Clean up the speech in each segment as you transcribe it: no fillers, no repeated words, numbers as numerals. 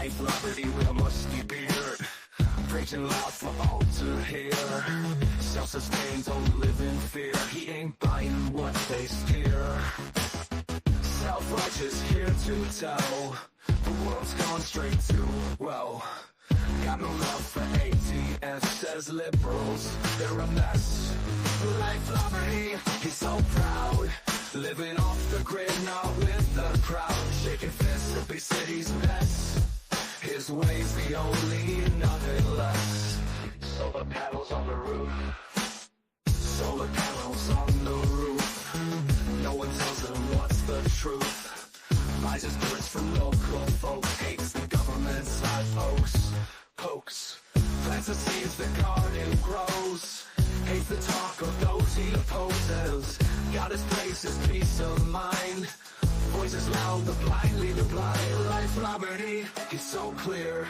LifeLiberty with a musty beard, preaching loud for all to hear. Self-sustained, don't live in fear. He ain't buying what they steer. Self-righteous, here to tell the world's gone straight to, well, got no love for ATS, says liberals, they're a mess. LifeLiberty, he's so proud, living off the grid, not with the crowd, shaking fists at big city's mess. His ways the only, nothing less. Solar panels on the roof, solar panels on the roof. No one tells him what's the truth. Buys his goods from local folks, hates the government side pokes. Plants the seeds, the garden grows. Hates the talk of those he opposes. Got his place, his peace of mind. Voices loud, the blind lead the blind. LifeLiberty, he's so clear.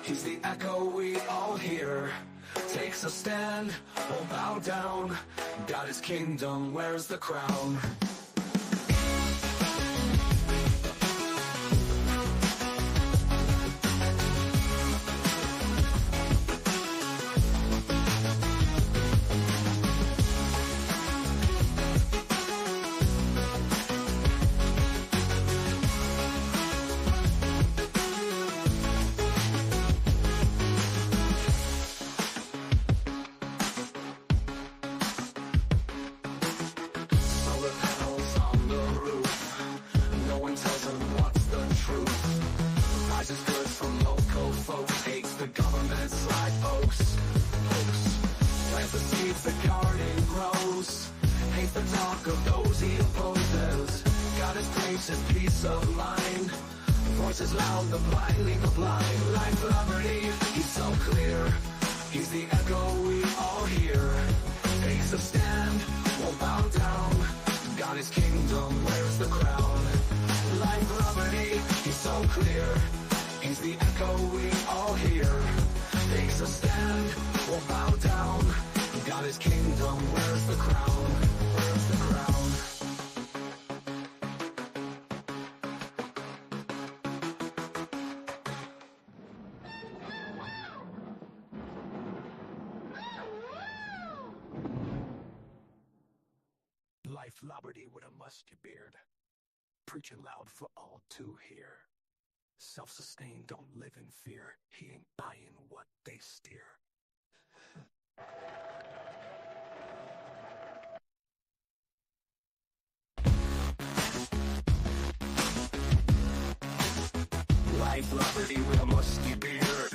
He's the echo we all hear. Takes a stand, won't bow down. Got his kingdom, where's the crown? The garden grows, hates the talk of those he opposes. Got his place, his peace of mind. Voices loud, the blind lead the blind. LifeLiberty, he's so clear. He's the echo we all hear. Takes a stand, won't bow down. Got his kingdom, where's the crown? LifeLiberty, he's so clear. He's the echo we all hear. Takes a stand, won't bow down. Got his kingdom, where's the crown? Where's the crown? LifeLiberty with a musty beard, preaching loud for all to hear. Self-sustained, don't live in fear. He ain't buying what they steer. LifeLiberty with a musty beard,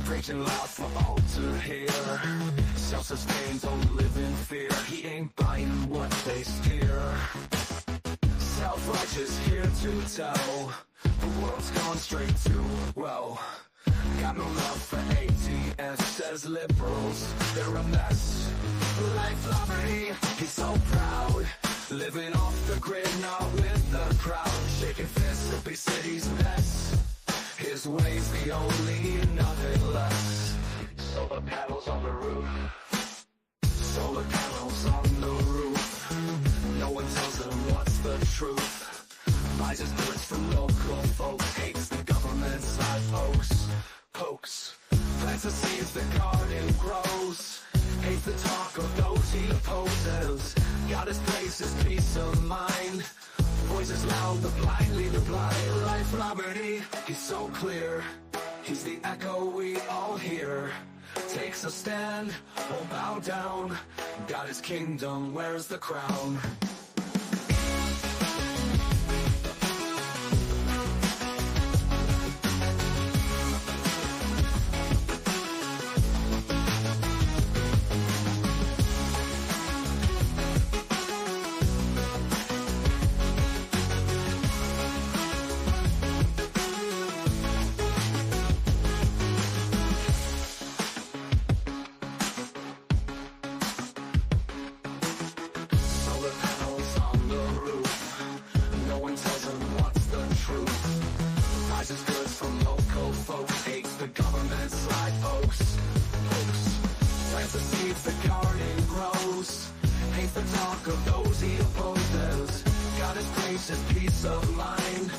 preaching loud for all to hear. Self-sustained, don't live in fear. He ain't buying what they steer. Self-righteous, here to tell the world's gone straight to, well, got no love for ATS, says liberals, they're a mess. LifeLiberty, he's so proud, living off the grid, not with the crowd, shaking fists at big city's mess. His ways the only, nothing less. Solar panels on the roof, solar panels on the roof. No one tells him what's the truth. Buys his goods from local folks, hates the government side pokes. Plants the seeds, the garden grows. Hates the talk of those he opposes. Got his place, his peace of mind. Voices loud, the blind lead the blind. LifeLiberty, he's so clear. He's the echo we all hear. Takes a stand, won't bow down. Got his kingdom, where's the crown? Plants the seeds, the garden grows. Hates the talk of those he opposes. Got his place, his peace of mind.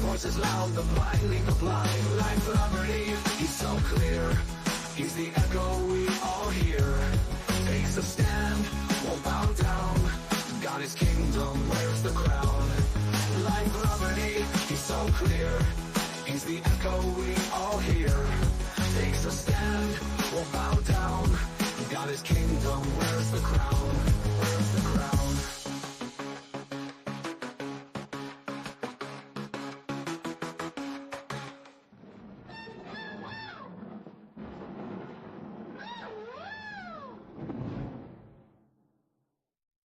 Voices loud, the blind lead the blind. LifeLiberty, he's so clear. He's the echo we all hear. Takes a stand, won't bow down. God his kingdom, where's the crown? LifeLiberty, he's so clear. He's the echo we all hear. Takes a stand, won't bow down. God his kingdom, where's the crown? Where's the crown?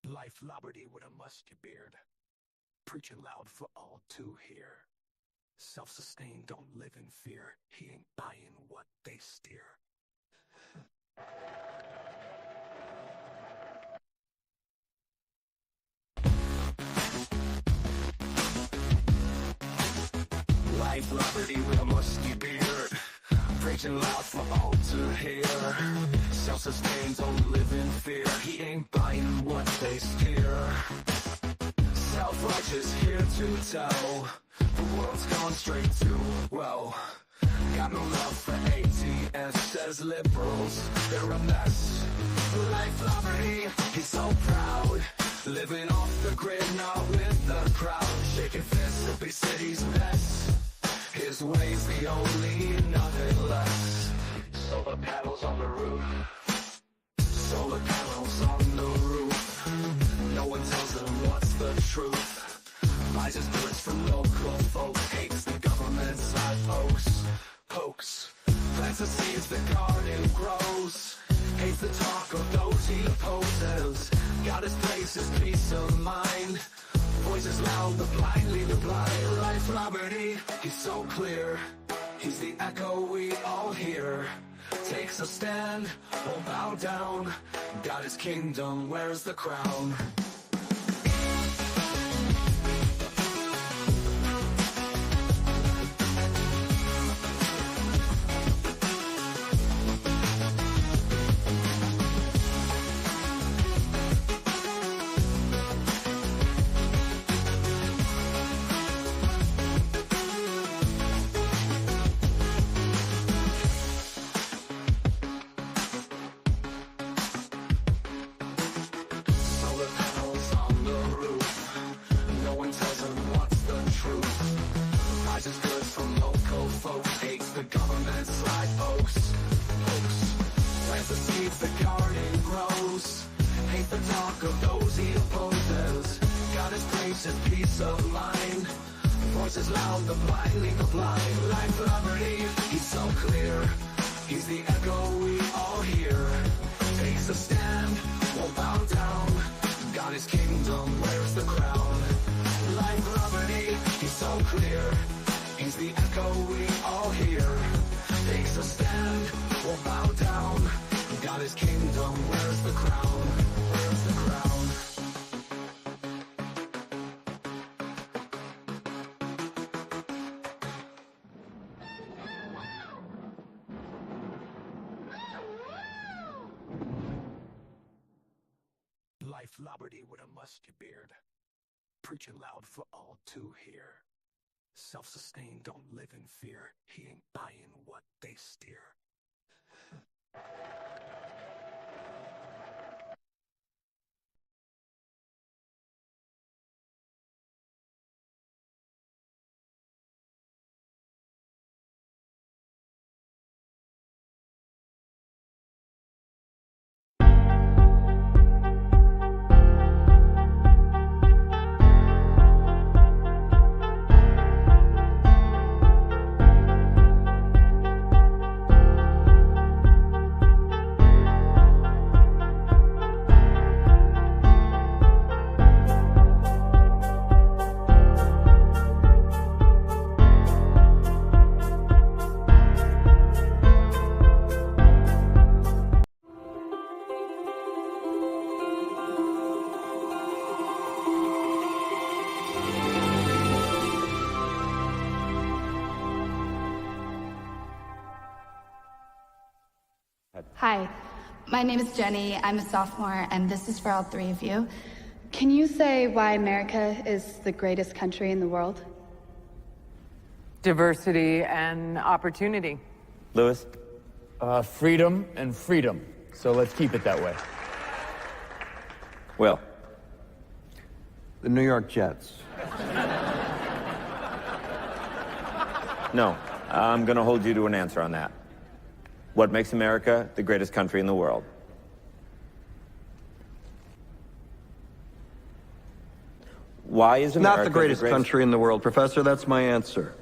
LifeLiberty with a musty beard, preaching loud for all to hear. Self-sustained, don't live in fear. He ain't buying what they steer. LifeLiberty with a musty beard, preaching loud for all to hear. Self-sustained, don't live in fear. He ain't buying what they steer. Self-righteous here to tell the world's gone straight to, well, got no love for ATS, says liberals, they're a mess. LifeLiberty, he's so proud, living off the grid, not with the crowd, shaking fists at big city's mess. His way's the only, nothing less. Solar panels on the roof, solar panels on the roof. No one tells him what's the truth. Buys his goods from local folks, hates the government's side pokes. Plants the seeds, the garden grows. Hates the talk of those he opposes. Got his place, his peace of mind. Voices loud, the blind lead the blind. LifeLiberty, he's so clear. He's the echo we all hear. Takes a stand, won't bow down. Got his kingdom, where's the crown? The garden grows. Hate the talk of those he opposes. Got his place, his peace of mind. Voices loud, the blind lead the blind. LifeLiberty, he's so clear. He's the echo we all hear. Takes a stand, won't bow down. Got his kingdom, where's the crown? LifeLiberty, he's so clear. He's the echo we all hear. Takes a stand, won't bow down. God his kingdom, where's the crown? Where's the crown? LifeLiberty with a musty beard, preaching loud for all to hear. Self-sustained, don't live in fear. He ain't buying what they steer. Hi, my name is Jenny. I'm a sophomore, and this is for all three of you. Can you say why America is the greatest country in the world? Diversity and opportunity. Lewis? Freedom and freedom. So let's keep it that way. Will? The New York Jets. No. I'm going to hold you to an answer on that. What makes America the greatest country in the world? Why is America Not the greatest country in the world, Professor. That's my answer.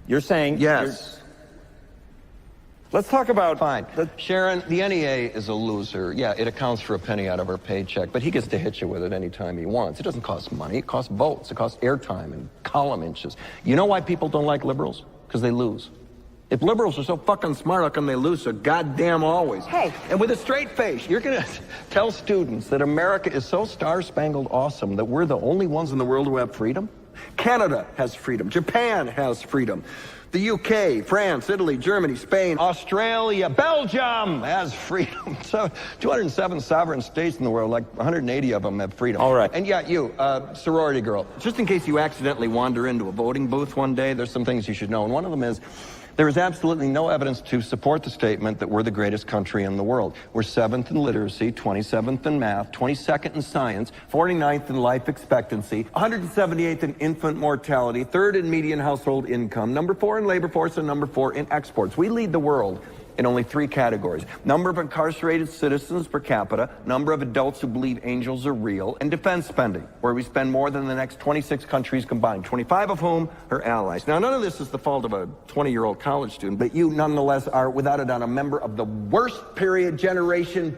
You're saying... Yes. Let's talk about... Fine. Sharon, the NEA is a loser. Yeah, it accounts for a penny out of our paycheck, but he gets to hit you with it anytime he wants. It doesn't cost money. It costs votes. It costs airtime and column inches. You know why people don't like liberals? Because they lose. If liberals are so fucking smart, how come they lose so goddamn always? Hey. And with a straight face, you're going to tell students that America is so star-spangled awesome that we're the only ones in the world who have freedom? Canada has freedom. Japan has freedom. The UK, France, Italy, Germany, Spain, Australia, Belgium has freedom. So 207 sovereign states in the world, like 180 of them have freedom. All right. And yeah, you, sorority girl, just in case you accidentally wander into a voting booth one day, there's some things you should know. And one of them is, there is absolutely no evidence to support the statement that we're the greatest country in the world. We're 7th in literacy, 27th in math, 22nd in science, 49th in life expectancy, 178th in infant mortality, 3rd in median household income, number 4 in labor force, and number 4 in exports. We lead the world in only 3 categories: number of incarcerated citizens per capita, number of adults who believe angels are real, and defense spending, where we spend more than the next 26 countries combined, 25 of whom are allies. Now, none of this is the fault of a 20-year-old college student, but you nonetheless are, without a doubt, a member of the worst generation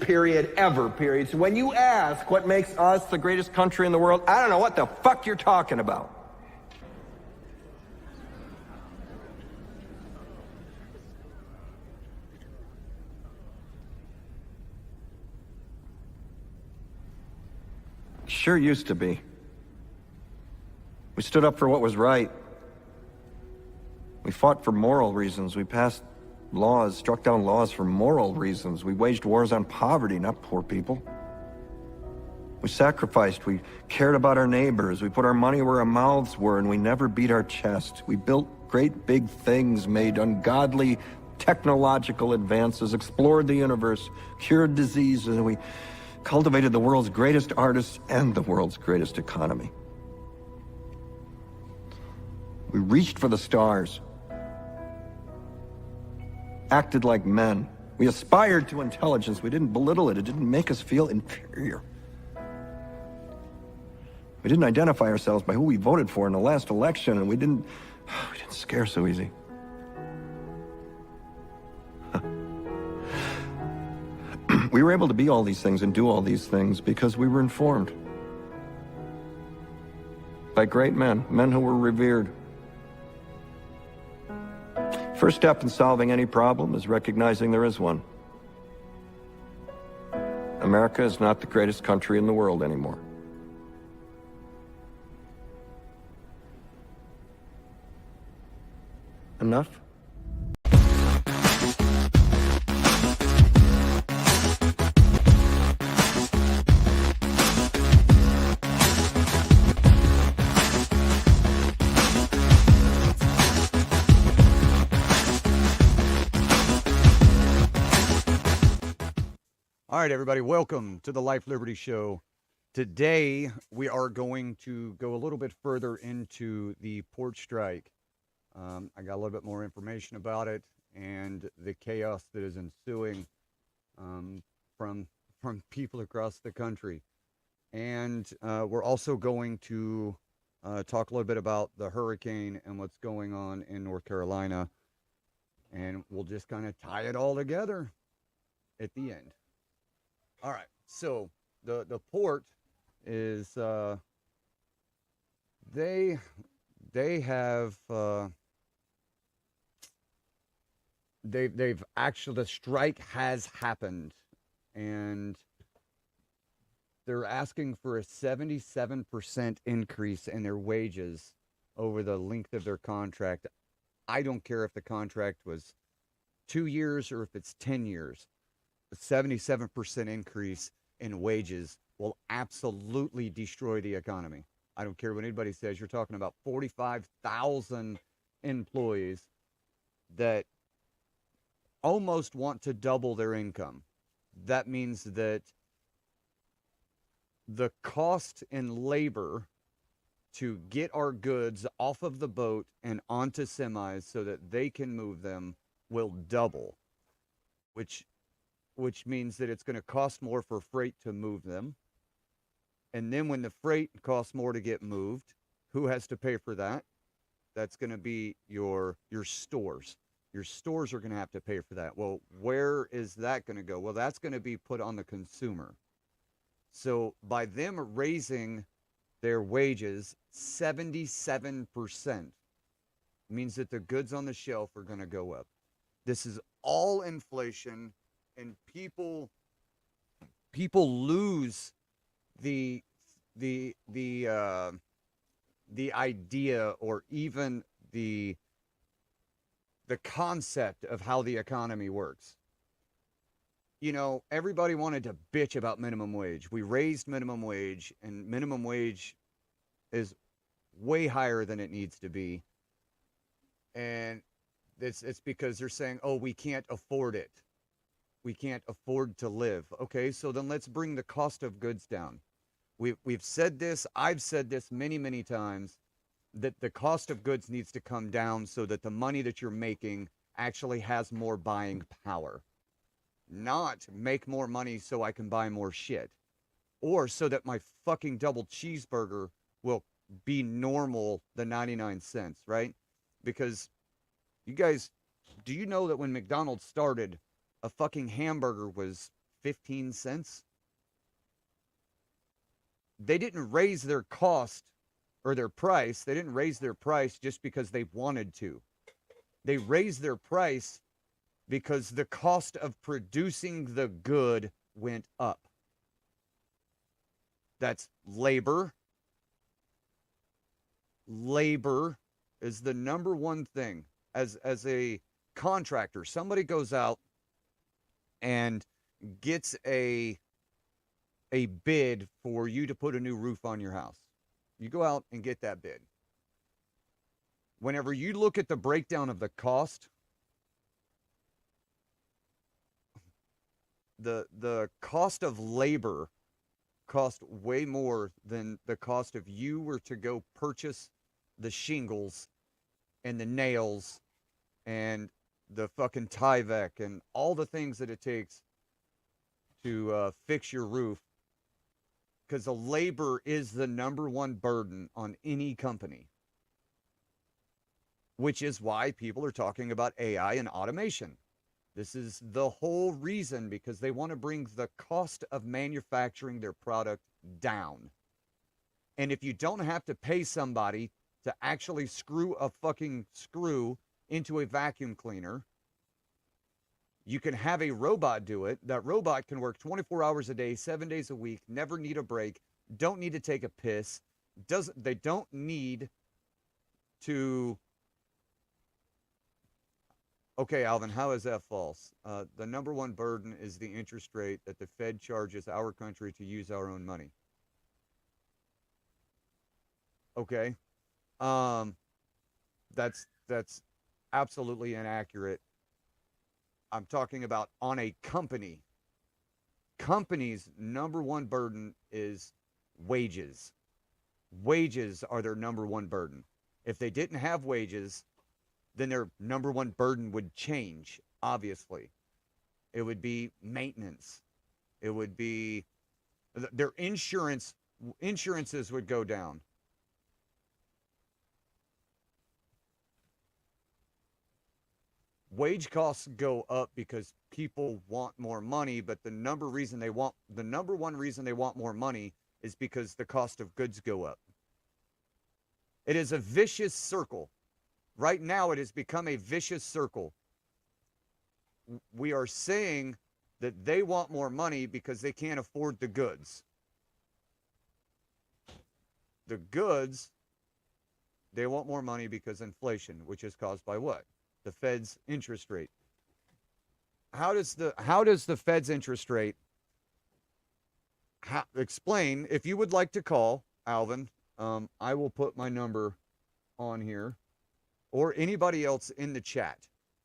ever. So when you ask what makes us the greatest country in the world, I don't know what the fuck you're talking about. Sure used to be. We stood up for what was right. We fought for moral reasons. We passed laws, struck down laws for moral reasons. We waged wars on poverty, not poor people. We sacrificed. We cared about our neighbors. We put our money where our mouths were, and we never beat our chest. We built great big things, made ungodly technological advances, explored the universe, cured diseases, and we cultivated the world's greatest artists and the world's greatest economy. We reached for the stars, acted like men. We aspired to intelligence. We didn't belittle it. It didn't make us feel inferior. We didn't identify ourselves by who we voted for in the last election, and we didn't scare so easy. We were able to be all these things and do all these things because we were informed by great men who were revered. First step in solving any problem is recognizing there is one. America is not the greatest country in the world anymore. Enough? All right, everybody, welcome to the Life Liberty Show. Today, we are going to go a little bit further into the port strike. I got a little bit more information about it and the chaos that is ensuing from people across the country. And we're also going to talk a little bit about the hurricane and what's going on in North Carolina. And we'll just kind of tie it all together at the end. All right, so the port is they have they've actually, the strike has happened, and they're asking for a 77% increase in their wages over the length of their contract. I don't care if the contract was 2 years or if it's 10 years. A 77% increase in wages will absolutely destroy the economy. I don't care what anybody says. You're talking about 45,000 employees that almost want to double their income. That means that the cost in labor to get our goods off of the boat and onto semis so that they can move them will double, which means that it's going to cost more for freight to move them. And then when the freight costs more to get moved, who has to pay for that? That's going to be your stores. Your stores are going to have to pay for that. Well, where is that going to go? Well, that's going to be put on the consumer. So by them raising their wages 77% means that the goods on the shelf are going to go up. This is all inflation, and people lose the idea or even the concept of how the economy works. You know, everybody wanted to bitch about minimum wage. We raised minimum wage, and minimum wage is way higher than it needs to be. And it's because they're saying, oh, we can't afford it. We can't afford to live. Okay, so then let's bring the cost of goods down. We've said this, I've said this many, many times, that the cost of goods needs to come down so that the money that you're making actually has more buying power. Not make more money so I can buy more shit. Or so that my fucking double cheeseburger will be normal the 99 cents, right? Because you guys, do you know that when McDonald's started, a fucking hamburger was 15 cents? They didn't raise their cost or their price. They didn't raise their price just because they wanted to. They raised their price because the cost of producing the good went up. That's labor. Labor is the number one thing. As a contractor, somebody goes out and gets a bid for you to put a new roof on your house. You go out and get that bid. Whenever you look at the breakdown of the cost, the cost of labor cost way more than the cost of you were to go purchase the shingles and the nails and the fucking Tyvek and all the things that it takes to fix your roof. Because the labor is the number one burden on any company. Which is why people are talking about AI and automation. This is the whole reason, because they want to bring the cost of manufacturing their product down. And if you don't have to pay somebody to actually screw a fucking screw into a vacuum cleaner, you can have a robot do it. That robot can work 24 hours a day, 7 days a week, never need a break, don't need to take a piss, they don't need to... Okay, Alvin, how is that false? The number one burden is the interest rate that the Fed charges our country to use our own money. Okay. That's absolutely inaccurate. I'm talking about on a company. Companies' number one burden is wages. Wages are their number one burden. If they didn't have wages, then their number one burden would change, obviously. It would be maintenance. It would be their insurances would go down. Wage costs go up because people want more money, but the number one reason they want more money is because the cost of goods go up. It is a vicious circle. Right now, it has become a vicious circle. We are saying that they want more money because they can't afford the goods. The goods, they want more money because inflation, which is caused by what? The Fed's interest rate. How does the Fed's interest rate explain? If you would like to call, Alvin, I will put my number on here, or anybody else in the chat.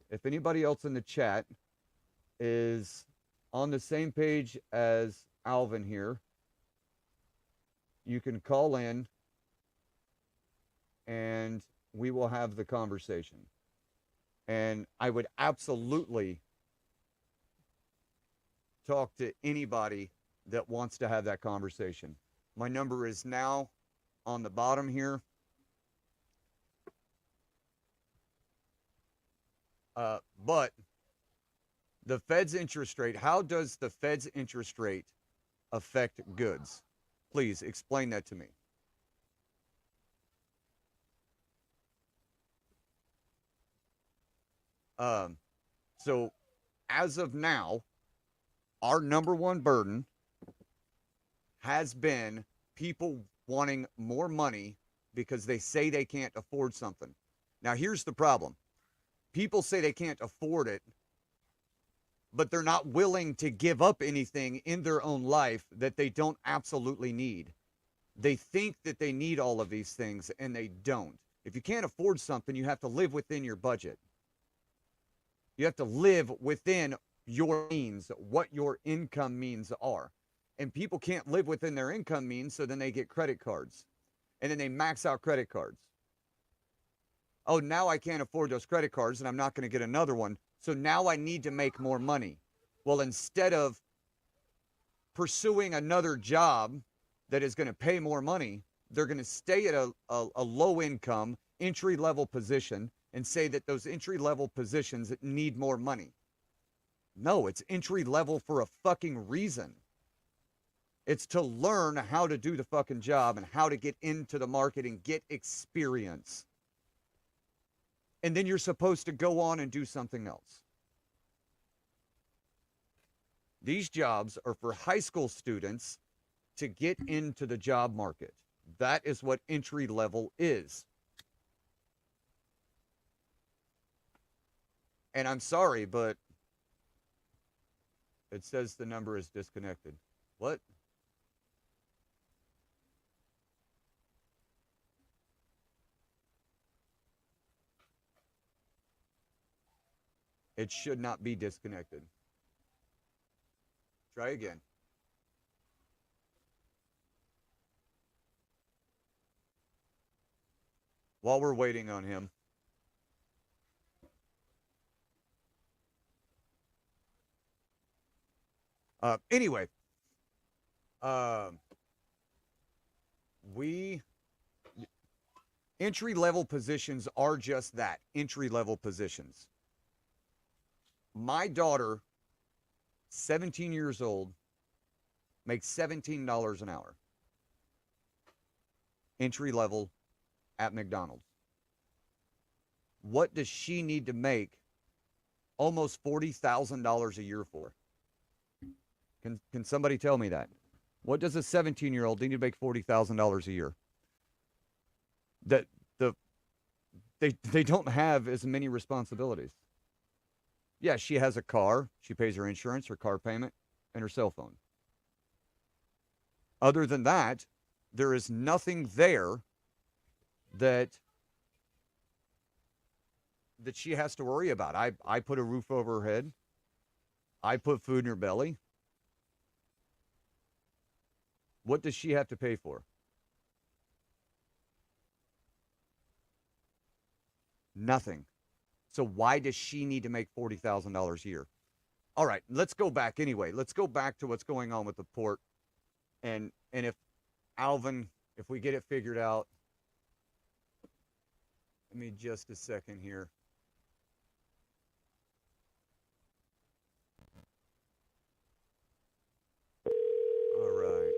If anybody else in the chat is on the same page as Alvin here, you can call in and we will have the conversation. And I would absolutely talk to anybody that wants to have that conversation. My number is now on the bottom here. But the Fed's interest rate, how does the Fed's interest rate affect goods? Please explain that to me. So as of now, our number one burden has been people wanting more money because they say they can't afford something. Now, here's the problem. People say they can't afford it, but they're not willing to give up anything in their own life that they don't absolutely need. They think that they need all of these things, and they don't. If you can't afford something, you have to live within your budget. You have to live within your means, what your income means are. And people can't live within their income means, so then they get credit cards. And then they max out credit cards. Oh, now I can't afford those credit cards, and I'm not going to get another one. So now I need to make more money. Well, instead of pursuing another job that is going to pay more money, they're going to stay at a low income, entry-level position and say that those entry-level positions need more money. No, it's entry-level for a fucking reason. It's to learn how to do the fucking job and how to get into the market and get experience. And then you're supposed to go on and do something else. These jobs are for high school students to get into the job market. That is what entry level is. And I'm sorry, but it says the number is disconnected. What? It should not be disconnected. Try again. While we're waiting on him. Anyway. Entry-level positions are just that, entry-level positions. My daughter, 17 years old, makes $17 an hour. Entry-level at McDonald's. What does she need to make almost $40,000 a year for? Can somebody tell me that? What does a 17-year-old need to make $40,000 a year? That they don't have as many responsibilities. Yeah, she has a car. She pays her insurance, her car payment, and her cell phone. Other than that, there is nothing there that she has to worry about. I put a roof over her head. I put food in her belly. What does she have to pay for? Nothing. So why does she need to make $40,000 a year? All right, let's go back anyway. Let's go back to what's going on with the port. And if Alvin, if we get it figured out, let me just a second here. All right.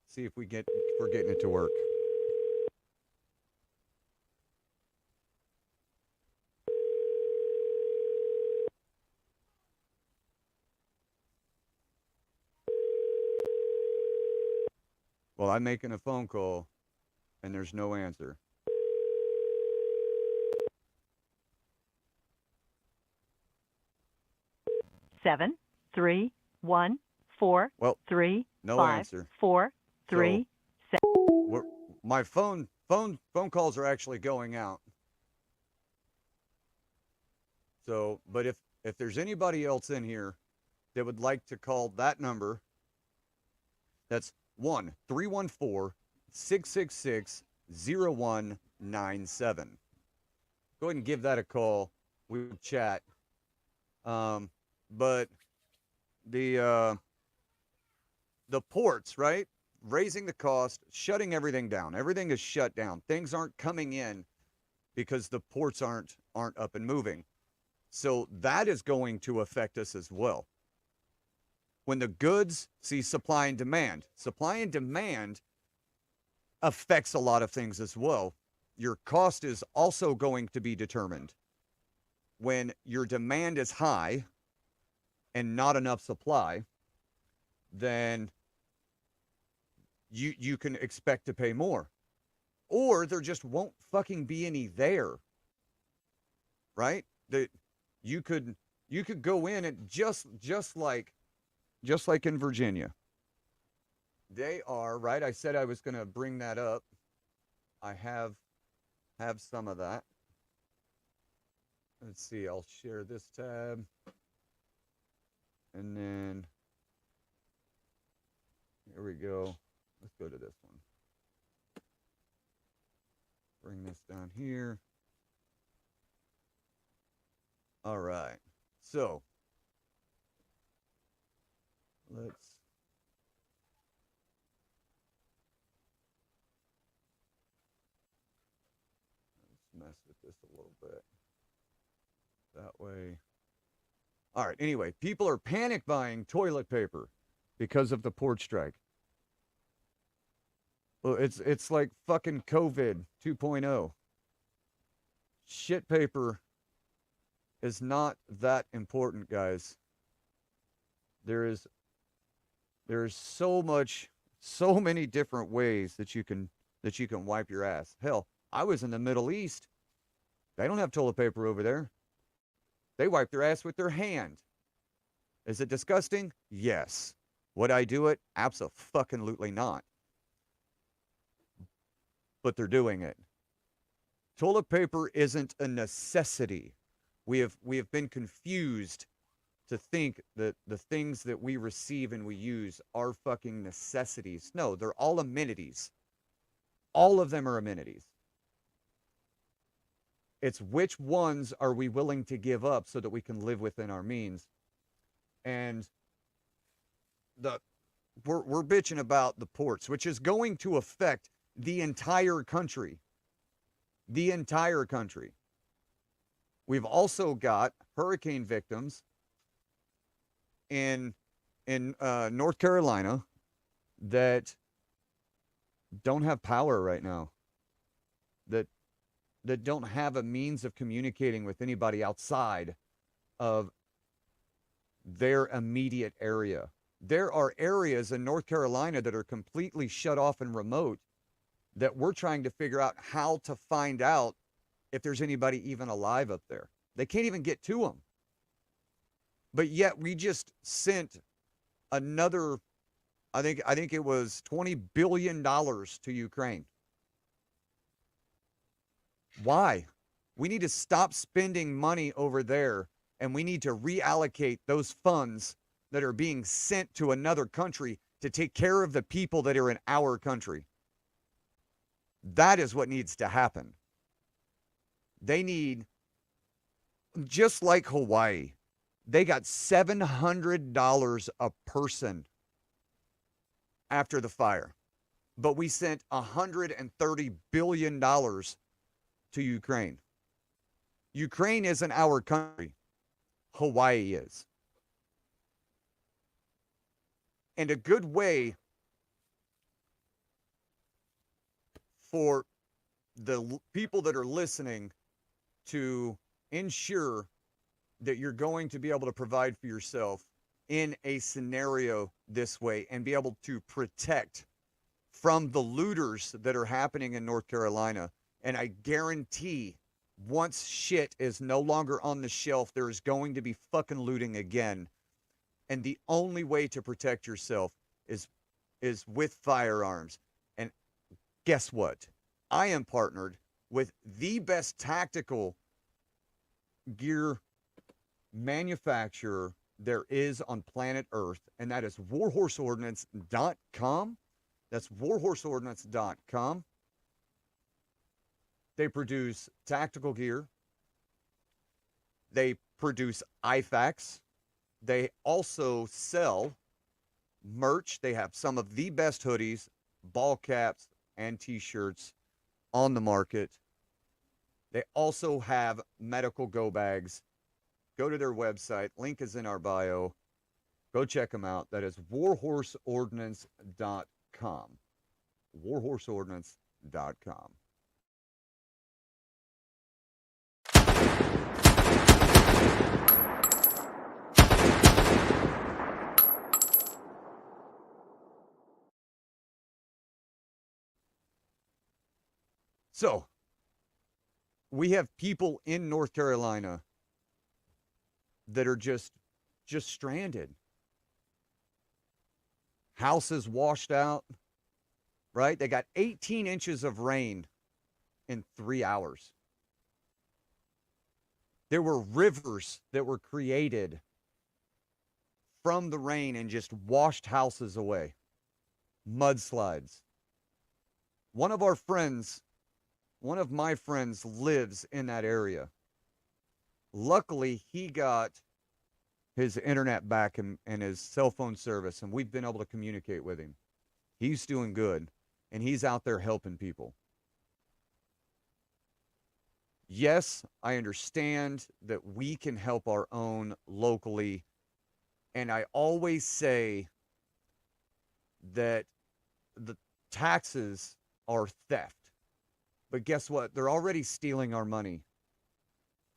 See if we're getting it to work. Well, I'm making a phone call, and there's no answer. 4, Well, 3, no 5, answer. 4, 3, My phone calls are actually going out. So, but if there's anybody else in here that would like to call that number, that's 1-314-666-0197. Go ahead and give that a call. We will chat. But the ports, right? Raising the cost, shutting everything down. Everything is shut down. Things aren't coming in because the ports aren't up and moving. So that is going to affect us as well. When the goods see supply and demand affects a lot of things as well. Your cost is also going to be determined. When your demand is high and not enough supply, then you can expect to pay more. Or there just won't fucking be any there. Right? That you could go in and just like in Virginia. They are, right? I said I was going to bring that up. I have some of that. Let's see, I'll share this tab. And then here we go. Let's go to this one. Bring this down here. All right. So let's mess with this a little bit. That way. All right. Anyway, people are panic buying toilet paper because of the port strike. Well, it's like fucking COVID 2.0. Shit paper is not that important, guys. There's so many different ways that you can wipe your ass. Hell, I was in the Middle East. They don't have toilet paper over there. They wipe their ass with their hand. Is it disgusting? Yes. Would I do it? Abso-fucking-lutely not. But they're doing it. Toilet paper isn't a necessity. We have been confused to think that the things that we receive and we use are fucking necessities. No, they're all amenities. All of them are amenities. It's which ones are we willing to give up so that we can live within our means. And we're bitching about the ports, which is going to affect the entire country. The entire country. We've also got hurricane victims in North Carolina that don't have power right now. That don't have a means of communicating with anybody outside of their immediate area. There are areas in North Carolina that are completely shut off and remote that we're trying to figure out how to find out if there's anybody even alive up there. They can't even get to them. But yet we just sent another, I think it was $20 billion to Ukraine. Why? We need to stop spending money over there, and we need to reallocate those funds that are being sent to another country to take care of the people that are in our country. That is what needs to happen. They need, just like Hawaii, they got $700 a person after the fire. But we sent $130 billion to Ukraine. Ukraine isn't our country. Hawaii is. And a good way for the people that are listening to ensure that you're going to be able to provide for yourself in a scenario this way and be able to protect from the looters that are happening in North Carolina. And I guarantee once shit is no longer on the shelf, there is going to be fucking looting again. And the only way to protect yourself is with firearms. And guess what? I am partnered with the best tactical gear manufacturer there is on planet Earth, and that is warhorseordnance.com. That's warhorseordnance.com. They produce tactical gear. They produce IFAKs. They also sell merch. They have some of the best hoodies, ball caps, and t-shirts on the market. They also have medical go bags. Go to their website. Link is in our bio. Go check them out. That is warhorseordnance.com. warhorseordnance.com. So, we have people in North Carolina that are just stranded. Houses washed out, right? They got 18 inches of rain in 3 hours. There were rivers that were created from the rain and just washed houses away. Mudslides. One of my friends lives in that area. Luckily, he got his internet back and his cell phone service, and we've been able to communicate with him. He's doing good, and he's out there helping people. Yes, I understand that we can help our own locally, and I always say that the taxes are theft. But guess what? They're already stealing our money.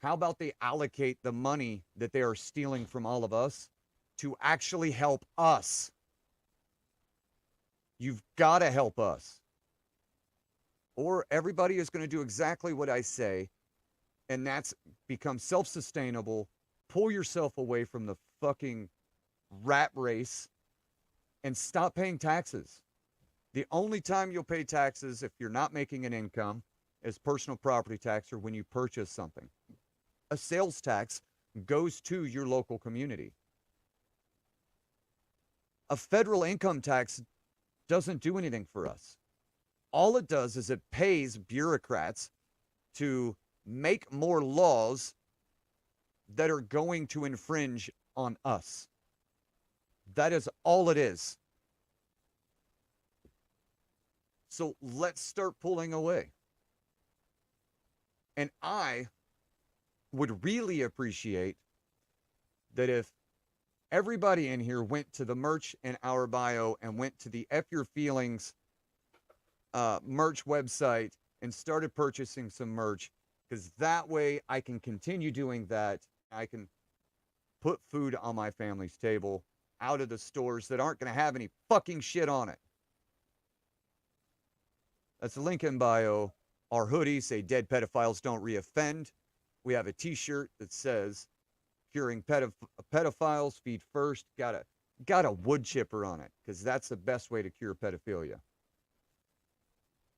How about they allocate the money that they are stealing from all of us to actually help us? You've got to help us. Or everybody is going to do exactly what I say, and that's become self-sustainable. Pull yourself away from the fucking rat race and stop paying taxes. The only time you'll pay taxes if you're not making an income is personal property tax or when you purchase something. A sales tax goes to your local community. A federal income tax doesn't do anything for us. All it does is it pays bureaucrats to make more laws that are going to infringe on us. That is all it is. So let's start pulling away. And I would really appreciate that if everybody in here went to the merch in our bio and went to the F Your Feelings merch website and started purchasing some merch, because that way I can continue doing that. I can put food on my family's table out of the stores that aren't going to have any fucking shit on it. That's the link in bio. Our hoodies say dead pedophiles don't reoffend. We have a t-shirt that says curing pedophiles, feet first. Got a wood chipper on it because that's the best way to cure pedophilia.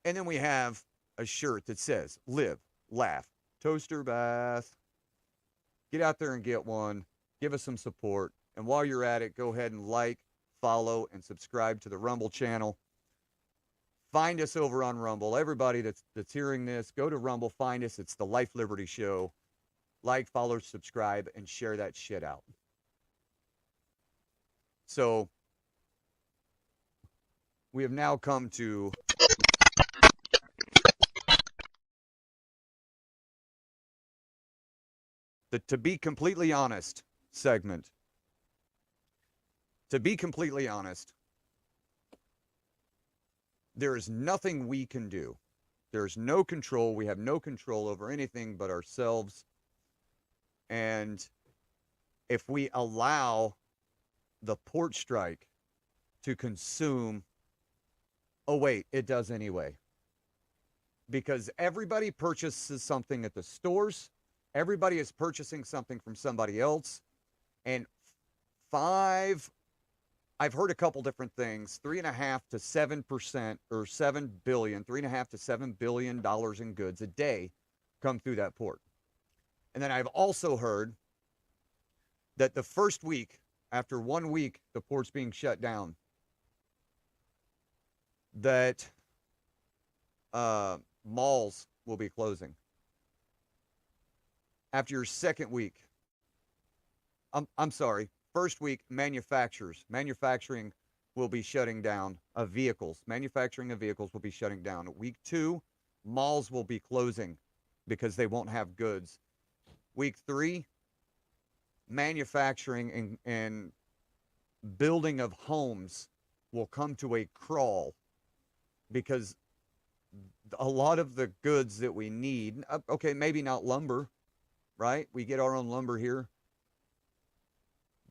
And then we have a shirt that says live, laugh, toaster bath. Get out there and get one. Give us some support. And while you're at it, go ahead and like, follow, and subscribe to the Rumble channel. Find us over on Rumble. Everybody that's hearing this, go to Rumble, find us. It's the Life Liberty Show. Like, follow, subscribe, and share that shit out. So, we have now come to the To Be Completely Honest segment. To be completely honest, there is nothing we can do. There's no control. We have no control over anything but ourselves. And if we allow the port strike to consume, oh wait, it does anyway. Because everybody purchases something at the stores. Everybody is purchasing something from somebody else. And I've heard a couple different things, 3.5 to 7%, or 7 billion, 3.5 to $7 billion in goods a day come through that port. And then I've also heard that the first week, after 1 week, the port's being shut down, that malls will be closing. After your second week, I'm sorry, first week, manufacturing will be shutting down of vehicles. Manufacturing of vehicles will be shutting down. Week 2, malls will be closing because they won't have goods. Week 3, manufacturing and building of homes will come to a crawl because a lot of the goods that we need, okay, maybe not lumber, right? We get our own lumber here.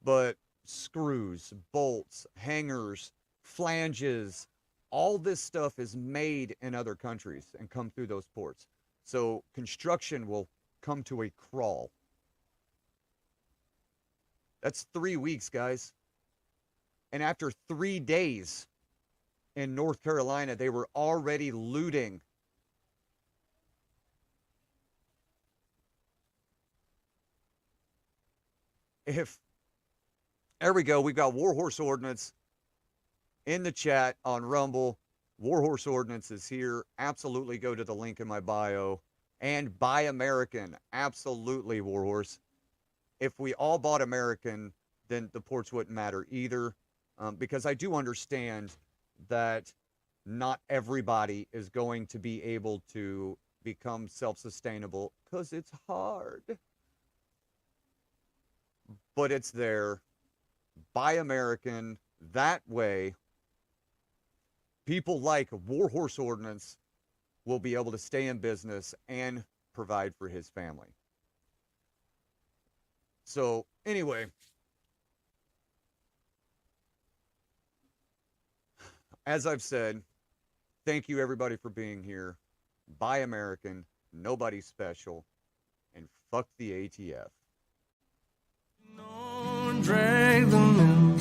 But screws, bolts, hangers, flanges, all this stuff is made in other countries and come through those ports. So construction will come to a crawl. That's 3 weeks, guys. And after 3 days in North Carolina, they were already looting. There we go. We've got Warhorse Ordnance in the chat on Rumble. Warhorse Ordnance is here. Absolutely go to the link in my bio. And buy American. Absolutely, Warhorse. If we all bought American, then the ports wouldn't matter either. Because I do understand that not everybody is going to be able to become self-sustainable because it's hard. But it's there. Buy American. That way, people like Warhorse Ordnance will be able to stay in business and provide for his family. So, anyway, as I've said, thank you everybody for being here. Buy American, nobody special, and fuck the ATF. Drag them in,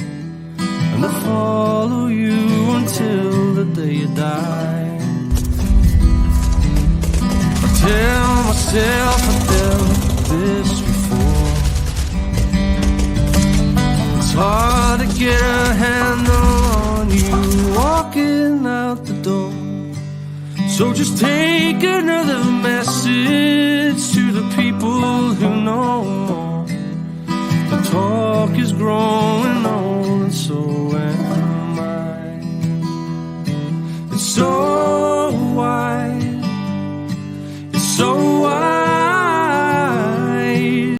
and they'll follow you until the day you die. I tell myself I've done this before. It's hard to get a handle on you walking out the door. So just take another message to the people who know more. The talk is growing old, and so am I. And so